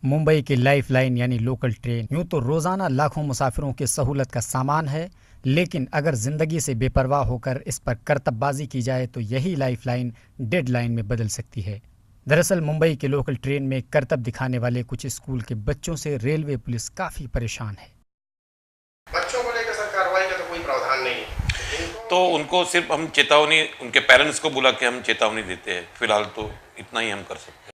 मुंबई की life line यानी local train यूं तो रोजाना लाखों मुसाफिरों की सहूलत का सामान है, लेकिन अगर जिंदगी से बेपरवाह होकर इस पर करतबबाजी की जाए तो यही लाइफ लाइन डेड लाइन में बदल सकती है। दरअसल मुंबई के लोकल ट्रेन में करतब दिखाने वाले कुछ स्कूल के बच्चों से रेलवे पुलिस काफी परेशान है। बच्चों को लेकर सर कार्रवाई का तो कोई प्रावधान नहीं है, तो उनको सिर्फ हम चेतावनी, उनके पेरेंट्स को बुला के हम चेतावनी देते हैं। फिलहाल तो इतना ही हम कर सकते हैं।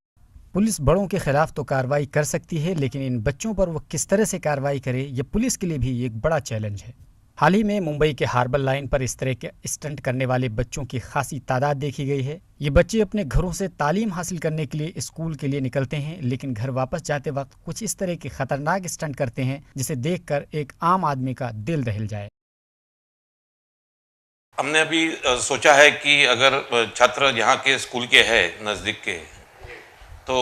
पुलिस बड़ों के खिलाफ तो कार्रवाई कर सकती है, लेकिन इन बच्चों पर वो किस तरह से कार्रवाई करे, ये पुलिस के लिए भी एक बड़ा चैलेंज है। हाल ही में मुंबई के हार्बर लाइन पर इस तरह के स्टंट करने वाले बच्चों की खासी तादाद देखी गई है। ये बच्चे अपने घरों से तालीम हासिल करने के लिए स्कूल के लिए निकलते हैं, लेकिन घर वापस जाते वक्त कुछ इस तरह के खतरनाक स्टंट करते हैं जिसे देखकर एक आम आदमी का दिल दहल जाए। हमने अभी सोचा है कि अगर छात्र यहाँ के स्कूल के हैं, नज़दीक के, तो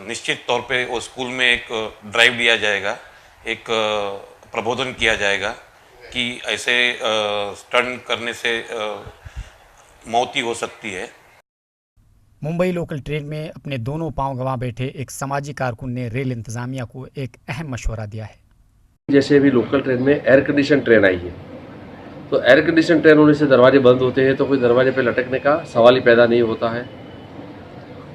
निश्चित तौर पे वो स्कूल में एक ड्राइव लिया जाएगा, एक प्रबोधन किया जाएगा कि ऐसे स्टंट करने से मौत ही हो सकती है। मुंबई लोकल ट्रेन में अपने दोनों पांव गंवा बैठे एक समाजी कारकुन ने रेल इंतजामिया को एक अहम मशवरा दिया है। जैसे अभी लोकल ट्रेन में एयर कंडीशन ट्रेन आई है, तो एयर कंडीशन ट्रेन होने से दरवाजे बंद होते हैं, तो कोई दरवाजे पे लटकने का सवाल ही पैदा नहीं होता है।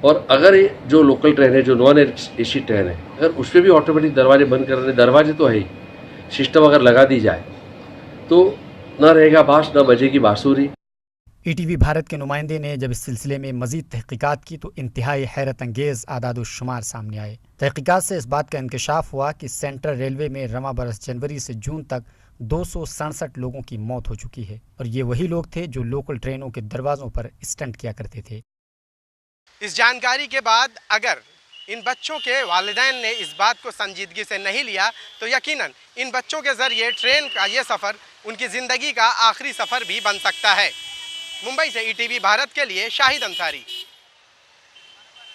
और अगर ये जो लोकल ट्रेन है, जो नॉन एसी ट्रेन है, अगर उस पर भी ऑटोमेटिक दरवाजे बंद करने, दरवाजे तो है ही, सिस्टम अगर लगा दी जाए तो न रहेगा बांस, न बजेगी बांसुरी। ईटीवी भारत के नुमाइंदे ने जब इस सिलसिले में मजीद तहकीकात की तो इंतहाई हैरत अंगेज आदाद-ओ-शुमार सामने आए। तहकीकात से इस बात का इंकशाफ हुआ कि सेंट्रल रेलवे में रमा बरस जनवरी से जून तक 267 लोगों की मौत हो चुकी है, और ये वही लोग थे जो लोकल ट्रेनों के दरवाजों पर स्टंट किया करते थे। इस जानकारी के बाद अगर इन बच्चों के वालिदैन ने इस बात को संजीदगी से नहीं लिया तो यकीनन इन बच्चों के जरिए ट्रेन का ये सफ़र उनकी ज़िंदगी का आखिरी सफ़र भी बन सकता है। मुंबई से ईटीवी भारत के लिए शाहिद अंसारी।